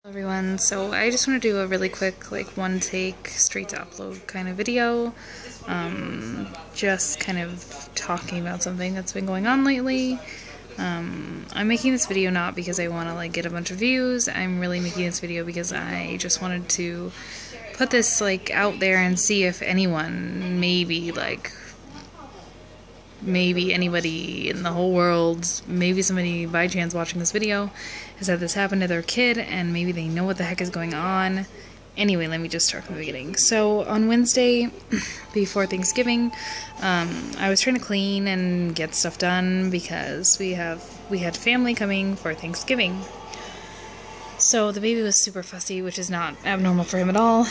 Everyone, so I just want to do a really quick one take straight to upload kind of video, just kind of talking about something that's been going on lately. I'm making this video not because I want to get a bunch of views. I'm really making this video because I just wanted to put this out there and see if anyone, maybe anybody in the whole world, maybe somebody by chance watching this video has had this happen to their kid and maybe they know what the heck is going on. Anyway, let me just start from the beginning. So on Wednesday before Thanksgiving, I was trying to clean and get stuff done because we had family coming for Thanksgiving. So the baby was super fussy, which is not abnormal for him at all.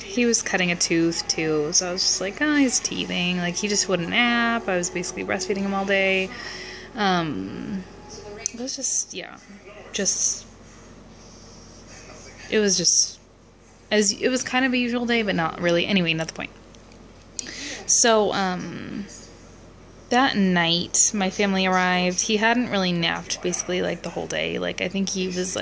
He was cutting a tooth too, so I was just like, oh, he's teething. He just wouldn't nap. I was basically breastfeeding him all day. It was just, yeah, it was kind of a usual day, but not really. Anyway, not the point. So, that night, my family arrived. He hadn't really napped, basically, the whole day. I think he was,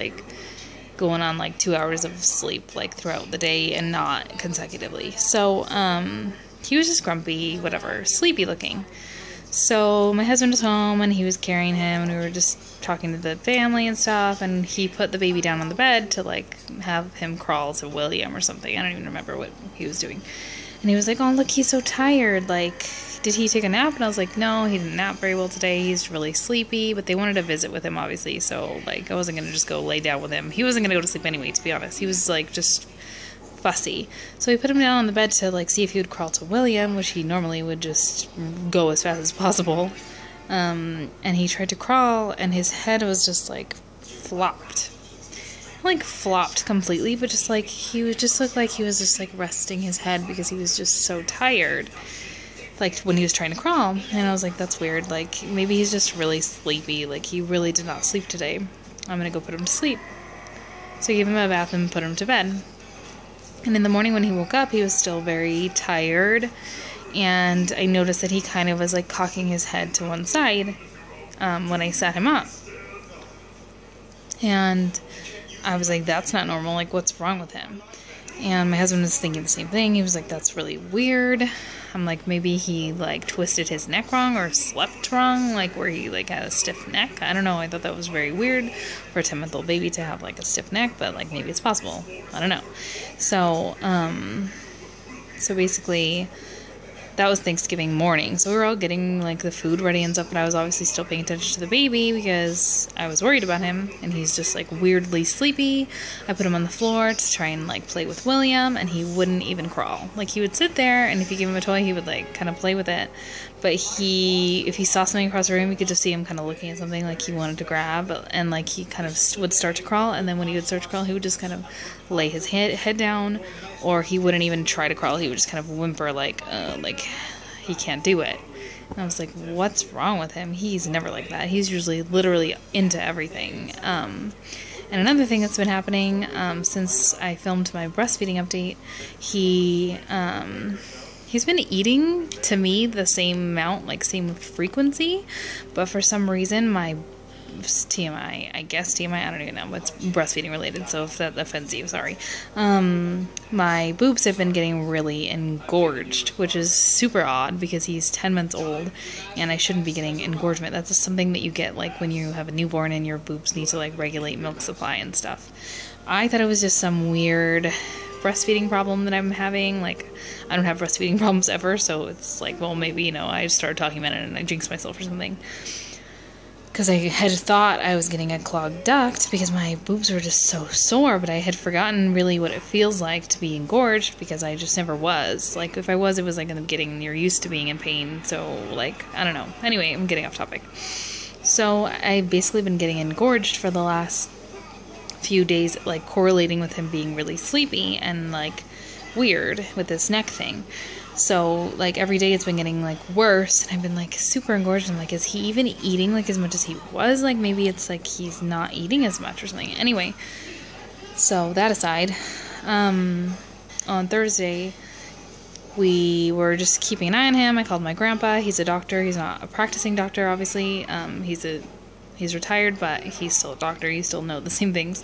going on, 2 hours of sleep, throughout the day and not consecutively. So, he was just grumpy, whatever, sleepy looking. So, my husband was home, and he was carrying him, and we were just talking to the family and stuff, and he put the baby down on the bed to, have him crawl to William or something. I don't even remember what he was doing. And he was like, oh, look, he's so tired, did he take a nap? And I was like, no, he didn't nap very well today. He's really sleepy, but they wanted to visit with him, obviously, so, I wasn't going to just go lay down with him. He wasn't going to go to sleep anyway, to be honest. He was, just fussy. So we put him down on the bed to, see if he would crawl to William, which he normally would just go as fast as possible. And he tried to crawl, and his head was just, flopped. Flopped completely, but just, he would just look like he was just, resting his head because he was just so tired. When he was trying to crawl, and I was like, that's weird, maybe he's just really sleepy, he really did not sleep today. I'm gonna go put him to sleep. So I gave him a bath and put him to bed. And in the morning when he woke up, he was still very tired, and I noticed that he kind of was, cocking his head to one side, when I sat him up. And I was like, that's not normal, what's wrong with him? And my husband was thinking the same thing. He was like, that's really weird. I'm like, maybe he, twisted his neck wrong or slept wrong, where he, had a stiff neck. I don't know. I thought that was very weird for a 10-month-old baby to have, a stiff neck, but, maybe it's possible. I don't know. So, so basically, that was Thanksgiving morning. So we were all getting, the food ready and stuff, but I was obviously still paying attention to the baby because I was worried about him, and he's just, weirdly sleepy. I put him on the floor to try and, play with William, and he wouldn't even crawl. He would sit there, and if you give him a toy, he would, kind of play with it. But if he saw something across the room, you could just see him kind of looking at something he wanted to grab, and, he kind of would start to crawl, and then when he would start to crawl, he would just kind of lay his head down, or he wouldn't even try to crawl. He would just kind of whimper, he can't do it. And I was like, what's wrong with him? He's never like that. He's usually literally into everything. And another thing that's been happening, since I filmed my breastfeeding update, he's been eating, to me, the same amount, same frequency, but for some reason, my TMI, I don't even know, it's breastfeeding related, so if that offends you, sorry. My boobs have been getting really engorged, which is super odd because he's 10 months old and I shouldn't be getting engorgement. That's just something that you get when you have a newborn and your boobs need to regulate milk supply and stuff. I thought it was just some weird breastfeeding problem that I'm having. I don't have breastfeeding problems ever, so it's well, maybe, I started talking about it and I jinxed myself or something. Because I had thought I was getting a clogged duct because my boobs were just so sore, but I had forgotten really what it feels like to be engorged because I just never was. If I was, it was I'm getting near used to being in pain, so, I don't know. Anyway, I'm getting off topic. So, I've basically been getting engorged for the last few days, correlating with him being really sleepy and, weird with this neck thing. So, every day it's been getting, worse, and I've been, super engorged, and, is he even eating, as much as he was? Maybe it's, he's not eating as much or something. Anyway, so, that aside, on Thursday, we were just keeping an eye on him. I called my grandpa. He's a doctor. He's not a practicing doctor, obviously. He's a He's retired, but he's still a doctor. You still know the same things.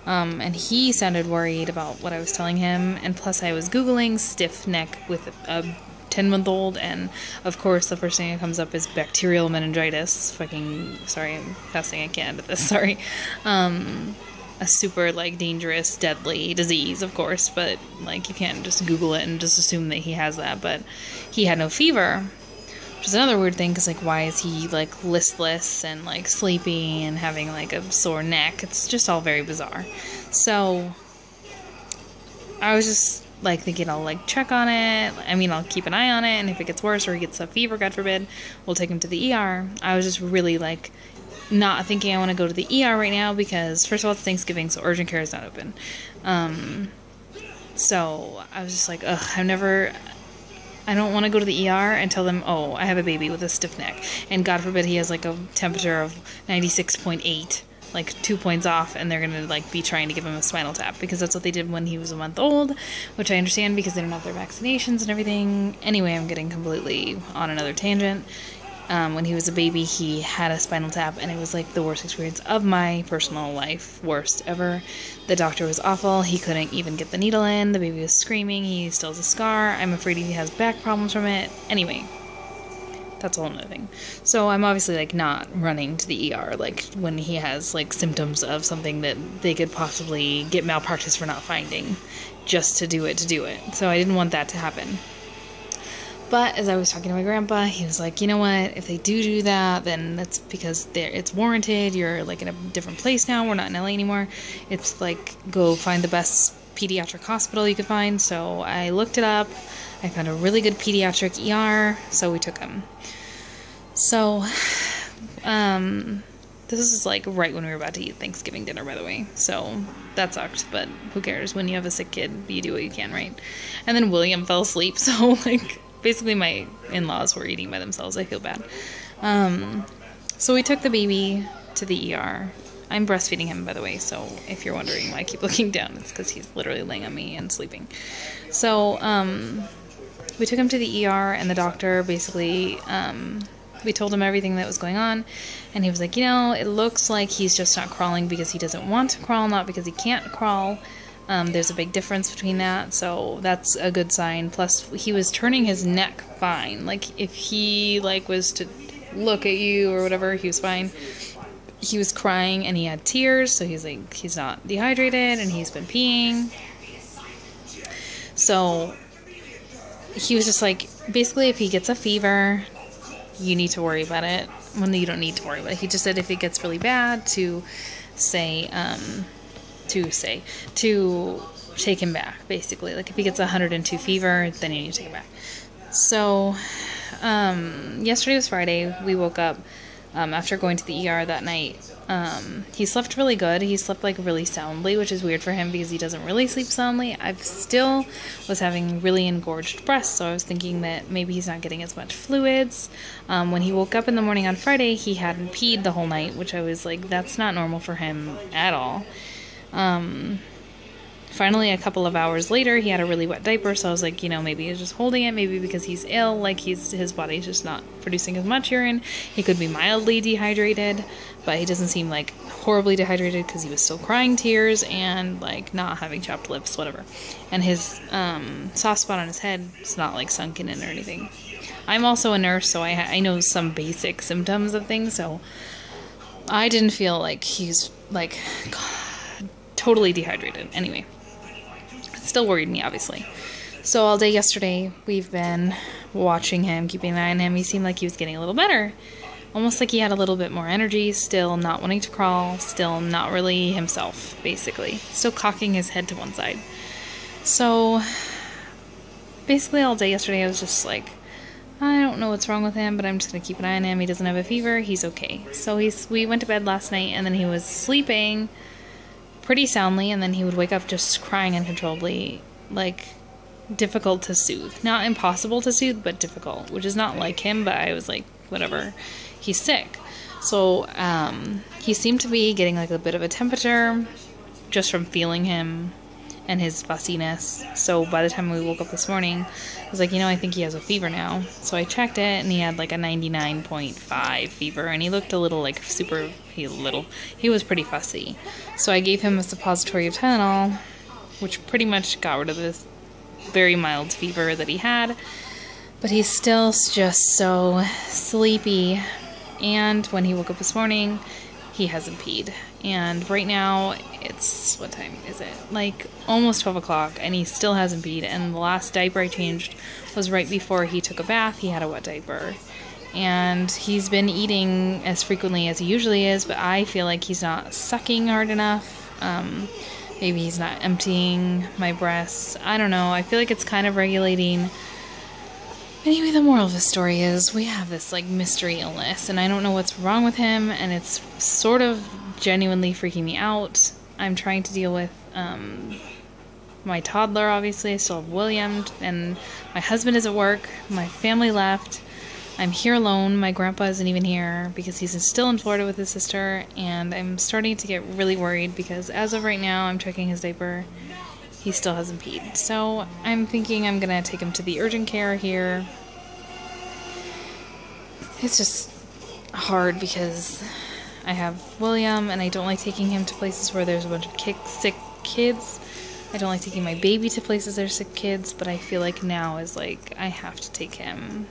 And he sounded worried about what I was telling him. And plus, I was Googling stiff neck with a 10-month-old, and of course, the first thing that comes up is bacterial meningitis. Sorry, I'm passing a can to this. Sorry. A super, like, dangerous, deadly disease, of course, but, like, you can't just Google it and just assume that he has that. But he had no fever, which is another weird thing, because, like, why is he, like, listless and, like, sleepy and having, like, a sore neck? It's just all very bizarre. So, I was just, like, thinking I'll, like, check on it. I mean, I'll keep an eye on it, and if it gets worse or he gets a fever, God forbid, we'll take him to the ER. I was just really, like, not thinking I want to go to the ER right now, because, first of all, it's Thanksgiving, so urgent care is not open. So, I was just like, ugh, I don't want to go to the ER and tell them, oh, I have a baby with a stiff neck, and God forbid he has, like, a temperature of 96.8, like, 2 points off, and they're gonna, like, be trying to give him a spinal tap, because that's what they did when he was a month old, which I understand because they don't have their vaccinations and everything. Anyway, I'm getting completely on another tangent. When he was a baby, he had a spinal tap, and it was, like, the worst experience of my personal life. Worst ever. The doctor was awful. He couldn't even get the needle in. The baby was screaming. He still has a scar. I'm afraid he has back problems from it. Anyway, that's a whole nother thing. So I'm obviously, like, not running to the ER, like, when he has, like, symptoms of something that they could possibly get malpractice for not finding, just to do it. So I didn't want that to happen. But as I was talking to my grandpa, he was like, you know what, if they do that, then that's because it's warranted. You're, like, in a different place now. We're not in LA anymore. It's like, go find the best pediatric hospital you could find. So I looked it up. I found a really good pediatric ER, so we took him. So, this is, like, right when we were about to eat Thanksgiving dinner, by the way. So, that sucked, but who cares? When you have a sick kid, you do what you can, right? And then William fell asleep, so, like, basically my in-laws were eating by themselves. I feel bad. So we took the baby to the ER. I'm breastfeeding him, by the way, so if you're wondering why I keep looking down, it's because he's literally laying on me and sleeping. So, we took him to the ER, and the doctor basically, we told him everything that was going on, and he was like, you know, it looks like he's just not crawling because he doesn't want to crawl, not because he can't crawl. There's a big difference between that, so that's a good sign. Plus, he was turning his neck fine. Like, if he, like, was to look at you or whatever, he was fine. He was crying, and he had tears, so he's like, he's not dehydrated, and he's been peeing. So, he was just like, basically, if he gets a fever, you need to worry about it. Well, you don't need to worry about it. He just said if it gets really bad, to take him back, basically. Like, if he gets 102 fever, then you need to take him back. So, yesterday was Friday. We woke up, after going to the ER that night. He slept really good. He slept, like, really soundly, which is weird for him because he doesn't really sleep soundly. I still was having really engorged breasts, so I was thinking that maybe he's not getting as much fluids. When he woke up in the morning on Friday, he hadn't peed the whole night, which I was like, that's not normal for him at all. Finally, a couple of hours later, he had a really wet diaper, so I was like, you know, maybe he's just holding it, maybe because he's ill, like, his body's just not producing as much urine. He could be mildly dehydrated, but he doesn't seem, like, horribly dehydrated, because he was still crying tears, and, like, not having chapped lips, whatever. And his, soft spot on his head is not, like, sunken in or anything. I'm also a nurse, so I know some basic symptoms of things, so I didn't feel like he's, like, totally dehydrated. Anyway, it still worried me, obviously. So all day yesterday, we've been watching him, keeping an eye on him. He seemed like he was getting a little better. Almost like he had a little bit more energy, still not wanting to crawl, still not really himself, basically. Still cocking his head to one side. So, basically all day yesterday, I was just like, I don't know what's wrong with him, but I'm just going to keep an eye on him. He doesn't have a fever. He's okay. So we went to bed last night, and then he was sleeping pretty soundly, and then he would wake up just crying uncontrollably, like, difficult to soothe. Not impossible to soothe, but difficult, which is not like him, but I was like, whatever, he's sick. So, he seemed to be getting, like, a bit of a temperature just from feeling him and his fussiness. So by the time we woke up this morning, I was like, you know, I think he has a fever now. So I checked it, and he had, like, a 99.5 fever, and he looked a little, like, super, He was pretty fussy. So I gave him a suppository of Tylenol, which pretty much got rid of this very mild fever that he had. But he's still just so sleepy. And when he woke up this morning, he hasn't peed. And right now, it's, what time is it? Like almost 12 o'clock, and he still hasn't peed. And the last diaper I changed was right before he took a bath. He had a wet diaper. And he's been eating as frequently as he usually is, but I feel like he's not sucking hard enough. Maybe he's not emptying my breasts. I don't know. I feel like it's kind of regulating. Anyway, the moral of the story is we have this like mystery illness, and I don't know what's wrong with him, and it's sort of genuinely freaking me out. I'm trying to deal with my toddler, obviously. I still have William, and my husband is at work. My family left. I'm here alone. My grandpa isn't even here because he's still in Florida with his sister, and I'm starting to get really worried because as of right now, I'm checking his diaper. He still hasn't peed. So I'm thinking I'm going to take him to the urgent care here. It's just hard because I have William, and I don't like taking him to places where there's a bunch of sick kids. I don't like taking my baby to places there's sick kids, but I feel like now is like I have to take him.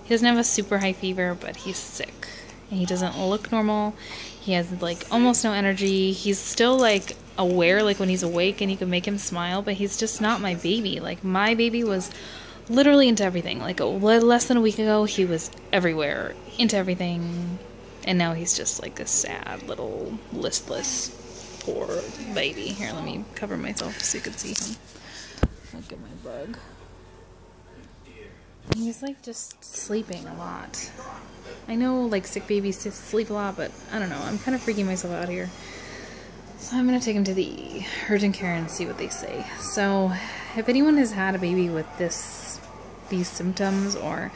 He doesn't have a super high fever, but he's sick. And he doesn't look normal. He has like almost no energy. He's still like aware, like when he's awake, and you can make him smile, but he's just not my baby. Like my baby was literally into everything. Like less than a week ago, he was everywhere, into everything. And now he's just like a sad little listless poor baby. Here, let me cover myself so you can see him. Look at my bug. He's like just sleeping a lot. I know like sick babies sleep a lot, but I don't know. I'm kind of freaking myself out here. So I'm going to take him to the urgent care and see what they say. So if anyone has had a baby with these symptoms, or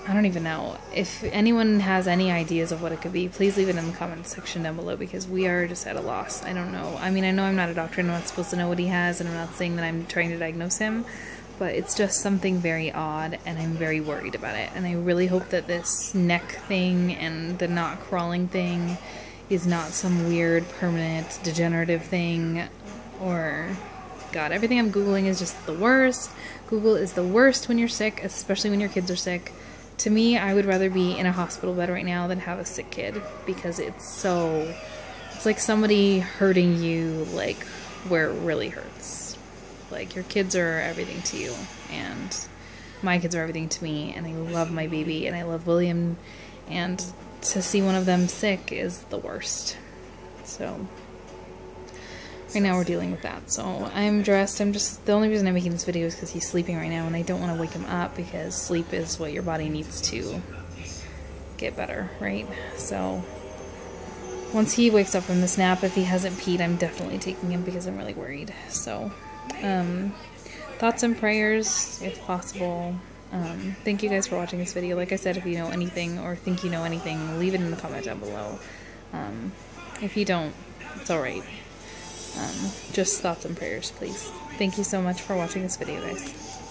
I don't even know, if anyone has any ideas of what it could be, please leave it in the comment section down below, because we are just at a loss. I don't know. I mean, I know I'm not a doctor and I'm not supposed to know what he has, and I'm not saying that I'm trying to diagnose him, but it's just something very odd, and I'm very worried about it. And I really hope that this neck thing and the not crawling thing is not some weird permanent degenerative thing, or God, everything I'm Googling is just the worst. Google is the worst when you're sick, especially when your kids are sick. To me, I would rather be in a hospital bed right now than have a sick kid, because it's like somebody hurting you like where it really hurts. Like, your kids are everything to you, and my kids are everything to me, and I love my baby, and I love William, and to see one of them sick is the worst. So right now we're dealing with that. So I'm dressed. The only reason I'm making this video is because he's sleeping right now, and I don't want to wake him up, because sleep is what your body needs to get better, right? So once he wakes up from this nap, if he hasn't peed, I'm definitely taking him, because I'm really worried. So thoughts and prayers if possible. Thank you guys for watching this video. Like I said, if you know anything or think you know anything, leave it in the comment down below. If you don't, it's alright. Just thoughts and prayers, please. Thank you so much for watching this video, guys.